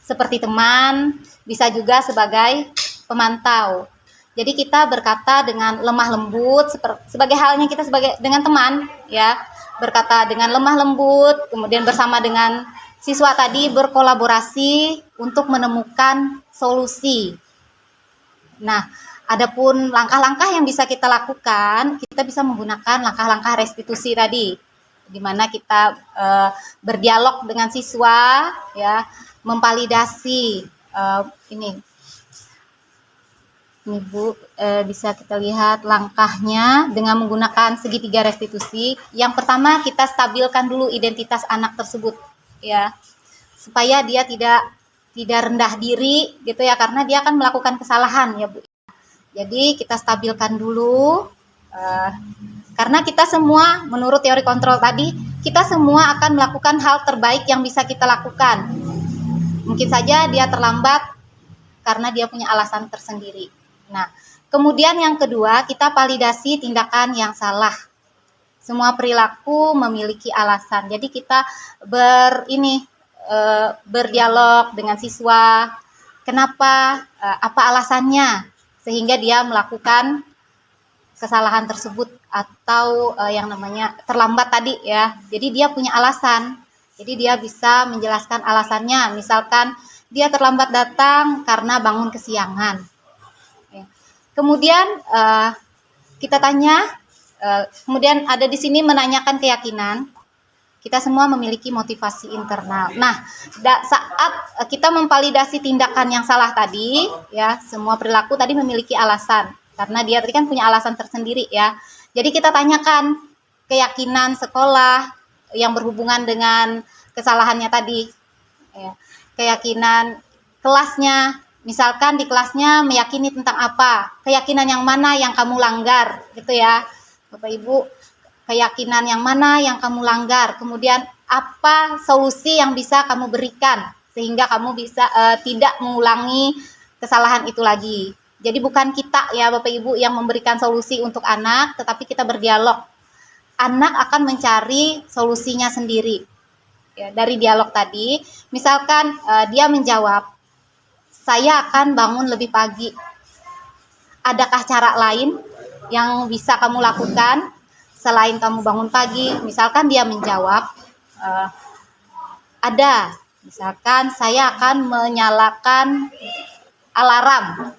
seperti teman, bisa juga sebagai pemantau. Jadi kita berkata dengan lemah lembut, sebagai halnya kita dengan teman ya, berkata dengan lemah lembut, kemudian bersama dengan siswa tadi berkolaborasi untuk menemukan solusi. Nah, adapun langkah-langkah yang bisa kita lakukan, kita bisa menggunakan langkah-langkah restitusi tadi. di mana kita berdialog dengan siswa, ya, memvalidasi ini Bu, bisa kita lihat langkahnya dengan menggunakan segitiga restitusi. Yang pertama, kita stabilkan dulu identitas anak tersebut, ya, supaya dia tidak rendah diri gitu ya, karena dia akan melakukan kesalahan ya Bu. Jadi kita stabilkan dulu, karena kita semua menurut teori kontrol tadi, kita semua akan melakukan hal terbaik yang bisa kita lakukan. Mungkin saja dia terlambat karena dia punya alasan tersendiri. Nah, kemudian yang kedua, kita validasi tindakan yang salah. Semua perilaku memiliki alasan. Jadi kita berdialog dengan siswa. Kenapa? Apa alasannya sehingga dia melakukan kesalahan tersebut atau yang namanya terlambat tadi ya. Jadi dia punya alasan. Jadi dia bisa menjelaskan alasannya. Misalkan dia terlambat datang karena bangun kesiangan. Kemudian kita tanya, kemudian ada di sini menanyakan keyakinan. Kita semua memiliki motivasi internal. Nah, saat kita memvalidasi tindakan yang salah tadi, ya, semua perilaku tadi memiliki alasan. Karena dia tadi kan punya alasan tersendiri ya. Jadi kita tanyakan keyakinan sekolah yang berhubungan dengan kesalahannya tadi. Ya. Keyakinan kelasnya. Misalkan di kelasnya meyakini tentang apa, keyakinan yang mana yang kamu langgar, gitu ya, Bapak Ibu, keyakinan yang mana yang kamu langgar, kemudian apa solusi yang bisa kamu berikan sehingga kamu bisa tidak mengulangi kesalahan itu lagi. Jadi bukan kita ya Bapak Ibu yang memberikan solusi untuk anak, tetapi kita berdialog. Anak akan mencari solusinya sendiri. Ya, dari dialog tadi, misalkan dia menjawab, saya akan bangun lebih pagi. Adakah cara lain yang bisa kamu lakukan selain kamu bangun pagi? Misalkan dia menjawab, ada. Misalkan saya akan menyalakan alarm.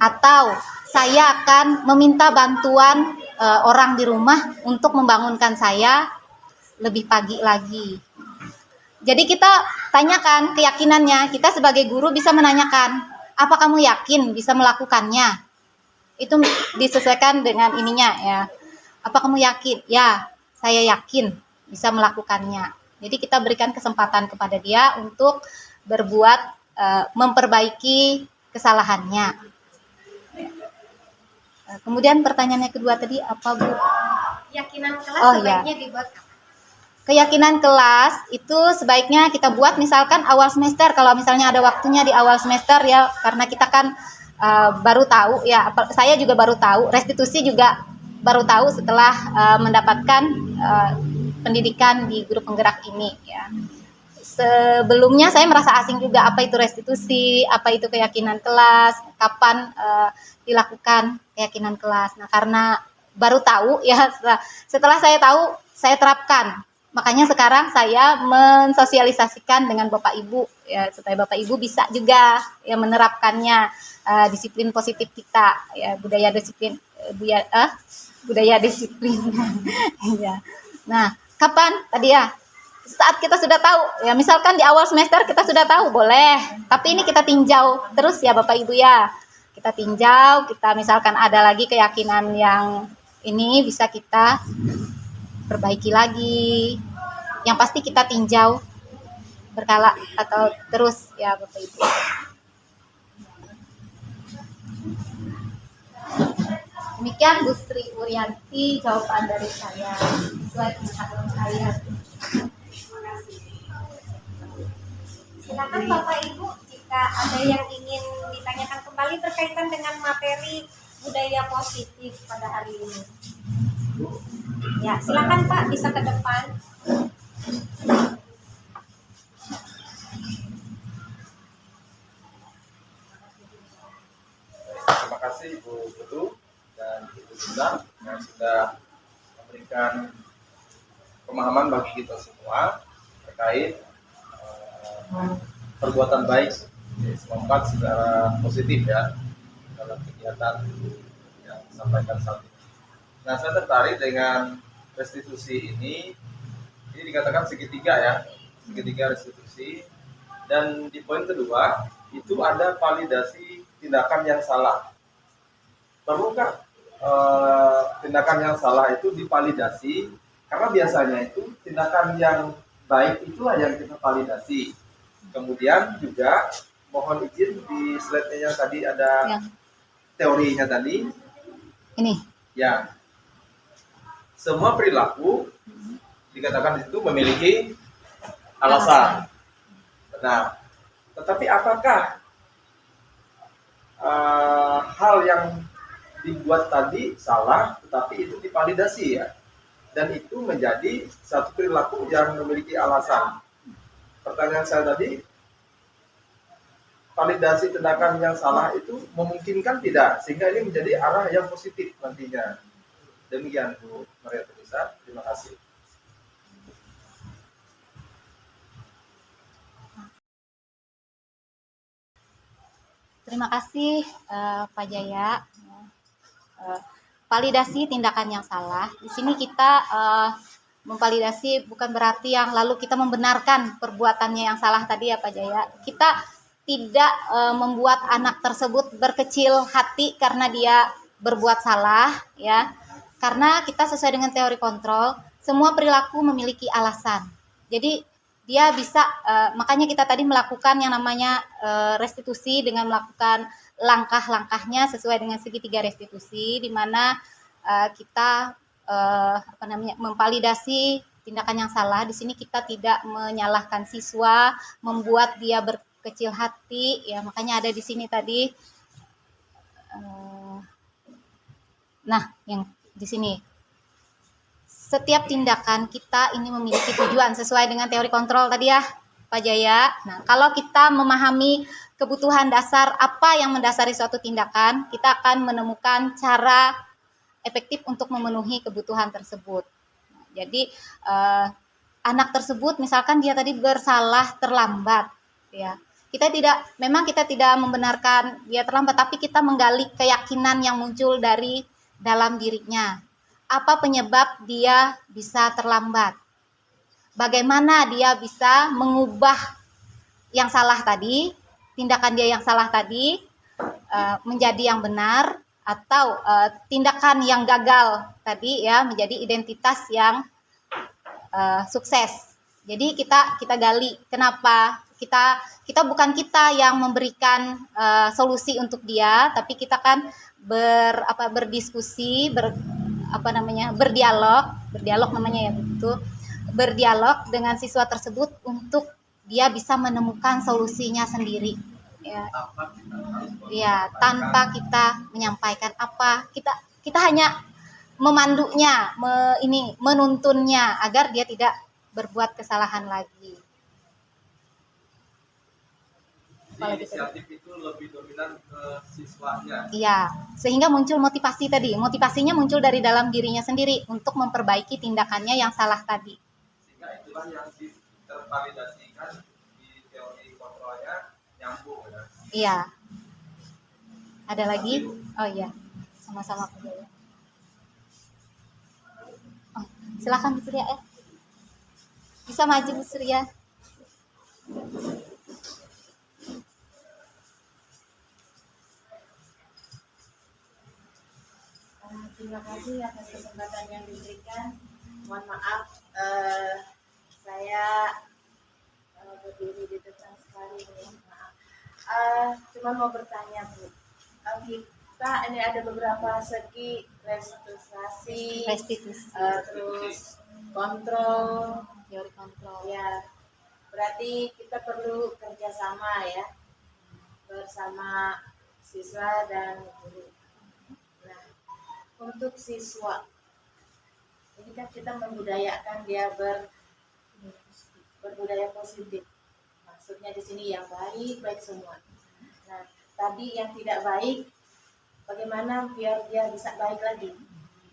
Atau saya akan meminta bantuan orang di rumah untuk membangunkan saya lebih pagi lagi. Jadi kita tanyakan keyakinannya. Kita sebagai guru bisa menanyakan, apa kamu yakin bisa melakukannya? Itu disesuaikan dengan ininya ya. Apa kamu yakin? Ya, saya yakin bisa melakukannya. Jadi kita berikan kesempatan kepada dia untuk berbuat, memperbaiki kesalahannya. Kemudian pertanyaannya kedua tadi apa Bu? Keyakinan kelas sebaiknya dibuat apa? Keyakinan kelas itu sebaiknya kita buat misalkan awal semester, kalau misalnya ada waktunya di awal semester ya, karena kita kan baru tahu ya, saya juga baru tahu, restitusi juga baru tahu setelah mendapatkan pendidikan di guru penggerak ini ya. Sebelumnya saya merasa asing juga, apa itu restitusi, apa itu keyakinan kelas, kapan dilakukan keyakinan kelas. Nah, karena baru tahu ya, setelah saya tahu, saya terapkan. Makanya sekarang saya mensosialisasikan dengan Bapak Ibu ya, supaya Bapak Ibu bisa juga ya menerapkannya, disiplin positif kita ya, budaya disiplin ya. Nah, kapan tadi ya? Saat kita sudah tahu ya, misalkan di awal semester kita sudah tahu boleh, tapi ini kita tinjau terus ya Bapak Ibu ya. Kita tinjau, kita misalkan ada lagi keyakinan yang ini bisa kita perbaiki lagi. Yang pasti kita tinjau berkala atau terus ya Bapak Ibu. Demikian Bu Sri Wuryanti jawaban dari saya sesuai pengetahuan saya. Silakan Bapak Ibu jika ada yang ingin ditanyakan kembali berkaitan dengan materi budaya positif pada hari ini. Ya, silakan Pak, bisa ke depan. Terima kasih Ibu Ketu dan Ibu Susan yang sudah memberikan pemahaman bagi kita semua terkait perbuatan baik semangat secara positif ya dalam kegiatan yang disampaikan saat ini. Nah, saya tertarik dengan restitusi ini dikatakan segitiga ya, segitiga restitusi. Dan di poin kedua itu ada validasi tindakan yang salah. Perlukah tindakan yang salah itu divalidasi? Karena biasanya itu tindakan yang baik itulah yang kita validasi. Kemudian juga mohon izin di slide-nya tadi ada teorinya tadi. Ini. Ya. Semua perilaku dikatakan di situ memiliki alasan. Nah, tetapi apakah hal yang dibuat tadi salah tetapi itu divalidasi ya? Dan itu menjadi satu perilaku yang memiliki alasan. Pertanyaan saya tadi, validasi tindakan yang salah itu memungkinkan tidak? Sehingga ini menjadi arah yang positif nantinya. Demikian Bu Maria Teresa, terima kasih. Terima kasih Pak Jaya. Validasi tindakan yang salah. Di sini kita memvalidasi bukan berarti yang lalu kita membenarkan perbuatannya yang salah tadi ya Pak Jaya. Kita tidak membuat anak tersebut berkecil hati karena dia berbuat salah ya. Karena kita sesuai dengan teori kontrol, semua perilaku memiliki alasan. Jadi dia bisa makanya kita tadi melakukan yang namanya restitusi dengan melakukan langkah-langkahnya sesuai dengan segitiga restitusi, di mana kita memvalidasi tindakan yang salah. Di sini kita tidak menyalahkan siswa, membuat dia berkecil hati, ya makanya ada di sini tadi. Nah, yang di sini setiap tindakan kita ini memiliki tujuan sesuai dengan teori kontrol tadi ya Pak Jaya. Nah, kalau kita memahami kebutuhan dasar apa yang mendasari suatu tindakan, kita akan menemukan cara efektif untuk memenuhi kebutuhan tersebut. Nah, jadi anak tersebut misalkan dia tadi bersalah terlambat, ya. Memang kita tidak membenarkan dia terlambat, tapi kita menggali keyakinan yang muncul dari dalam dirinya. Apa penyebab dia bisa terlambat? Bagaimana dia bisa mengubah yang salah tadi, tindakan dia yang salah tadi menjadi yang benar, atau tindakan yang gagal tadi ya menjadi identitas yang sukses. Jadi kita gali kenapa kita bukan kita yang memberikan solusi untuk dia, tapi kita kan berdiskusi, berdialog namanya ya begitu. Berdialog dengan siswa tersebut untuk dia bisa menemukan solusinya sendiri. Ya, tanpa kita menyampaikan apa, kita hanya memandunya, menuntunnya agar dia tidak berbuat kesalahan lagi. Inisiatif itu lebih dominan ke siswanya. Iya, sehingga muncul motivasi tadi. Motivasinya muncul dari dalam dirinya sendiri untuk memperbaiki tindakannya yang salah tadi. Sehingga itulah yang tervalidasikan di teori kontrolnya nyambung ya. Iya. Ada lagi? Oh iya, sama-sama Pak Jaya. Oh, silakan Bu Surya ya. Bisa maju Bu Surya. Terima kasih atas kesempatan yang diberikan. Mohon maaf, saya berdiri di depan sekali. Maaf. Cuma mau bertanya Bu, kita ini ada beberapa segi restitusi, terus kontrol, Teori kontrol. ya. Berarti kita perlu kerjasama ya bersama siswa dan guru. Untuk siswa, ini kan kita membudayakan dia berbudaya positif. Maksudnya di sini yang baik semua. Nah, tadi yang tidak baik, bagaimana biar dia bisa baik lagi.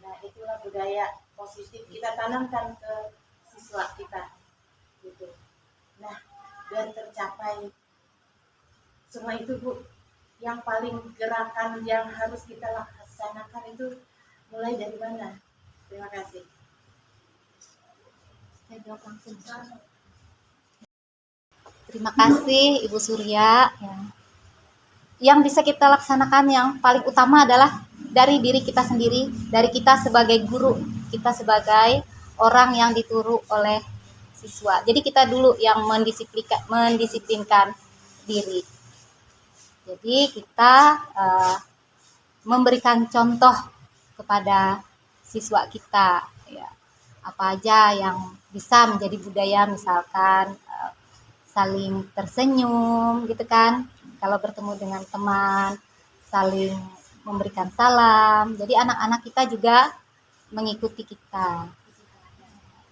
Nah, itulah budaya positif kita tanamkan ke siswa kita, gitu. Nah, biar tercapai semua itu Bu, yang paling gerakan yang harus kita laksanakan itu mulai dari mana? Terima kasih. Saya jawab langsung. Terima kasih Ibu Surya. Ya. Yang bisa kita laksanakan yang paling utama adalah dari diri kita sendiri, dari kita sebagai guru, kita sebagai orang yang dituru oleh siswa. Jadi kita dulu yang mendisiplinkan diri. Jadi kita memberikan contoh kepada siswa kita, ya, apa aja yang bisa menjadi budaya, misalkan saling tersenyum gitu kan, kalau bertemu dengan teman, saling memberikan salam. Jadi anak-anak kita juga mengikuti kita,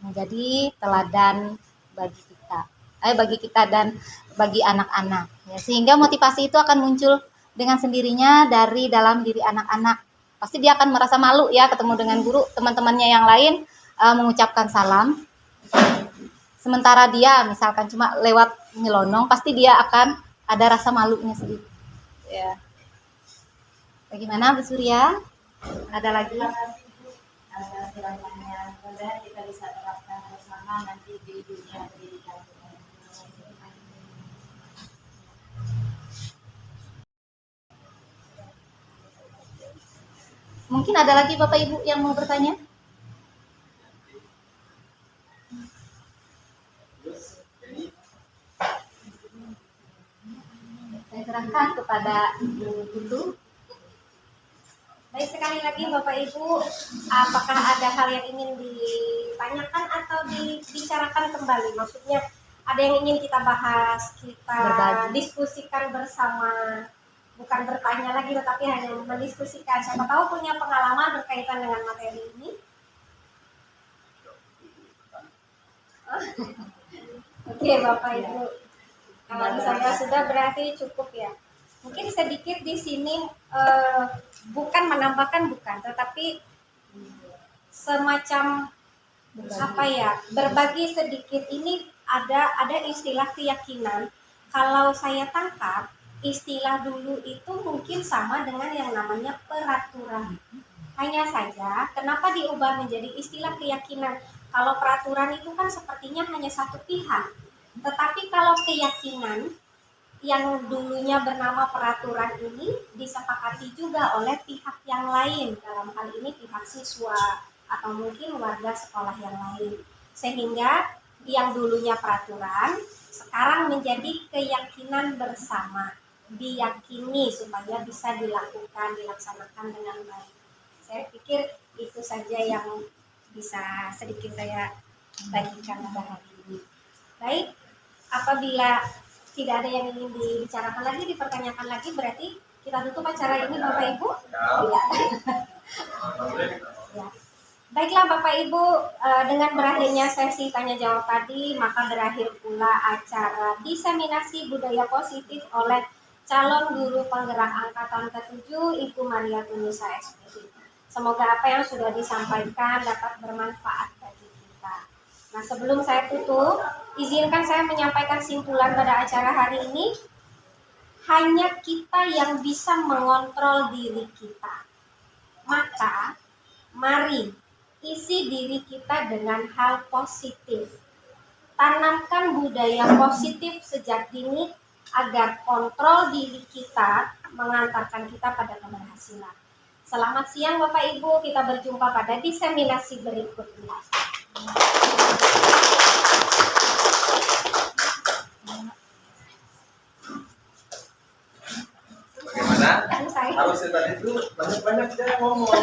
menjadi teladan bagi kita dan bagi anak-anak, ya, sehingga motivasi itu akan muncul dengan sendirinya dari dalam diri anak-anak. Pasti dia akan merasa malu ya ketemu dengan guru, teman-temannya yang lain mengucapkan salam, sementara dia misalkan cuma lewat nyelonong, pasti dia akan ada rasa malunya sedikit, ya. Bagaimana Bu Surya? Ada lagi? Atas jawabannya, mudah kita bisa terapkan bersama nanti di dunia pendidikan. Mungkin ada lagi Bapak Ibu yang mau bertanya? Saya serahkan kepada Ibu Putu. Baik, sekali lagi Bapak Ibu, apakah ada hal yang ingin ditanyakan atau dibicarakan kembali? Maksudnya ada yang ingin kita bahas, kita Berbagi. diskusikan bersama, bukan bertanya lagi tetapi hanya mendiskusikan. Siapa tahu punya pengalaman berkaitan dengan materi ini. Oke Bapak Ibu, kalau misalnya sudah berarti cukup ya. Mungkin sedikit di sini bukan menambahkan, bukan, tetapi semacam apa ya, berbagi sedikit. Ini ada istilah keyakinan. Kalau saya tangkap, istilah dulu itu mungkin sama dengan yang namanya peraturan. Hanya saja kenapa diubah menjadi istilah keyakinan? Kalau peraturan itu kan sepertinya hanya satu pihak. Tetapi kalau keyakinan yang dulunya bernama peraturan ini disepakati juga oleh pihak yang lain, dalam hal ini pihak siswa atau mungkin warga sekolah yang lain, sehingga yang dulunya peraturan sekarang menjadi keyakinan bersama, diyakini supaya bisa dilaksanakan dengan baik. Saya pikir itu saja yang bisa sedikit saya bagikan pada hari ini. Baik, apabila tidak ada yang ingin dibicarakan lagi, dipertanyakan lagi, berarti kita tutup acara ini Bapak Ibu. Ya. Ya. Baiklah Bapak Ibu, dengan berakhirnya sesi tanya jawab tadi, maka berakhir pula acara diseminasi budaya positif oleh calon guru penggerak angkatan ke-7 Ibu Maria Tunisa SPD. Semoga apa yang sudah disampaikan dapat bermanfaat bagi kita. Nah, sebelum saya tutup, izinkan saya menyampaikan simpulan pada acara hari ini. Hanya kita yang bisa mengontrol diri kita. Maka, mari isi diri kita dengan hal positif. Tanamkan budaya positif sejak dini agar kontrol diri kita mengantarkan kita pada keberhasilan. Selamat siang Bapak Ibu, kita berjumpa pada diseminasi berikutnya. Bagaimana? Saya Harusnya tadi itu banyak-banyak jangan ngomong.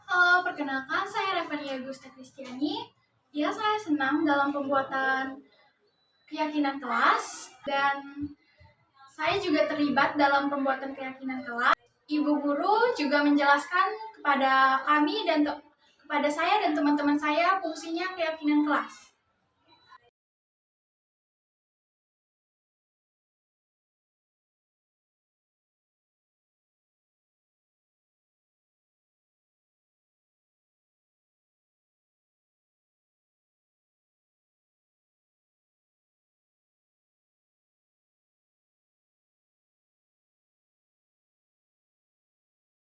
Halo, perkenalkan saya Revania Gusta Kristiani. Ya, saya senang dalam pembuatan keyakinan kelas dan saya juga terlibat dalam pembuatan keyakinan kelas. Ibu guru juga menjelaskan kepada kami dan kepada saya dan teman-teman saya fungsinya keyakinan kelas.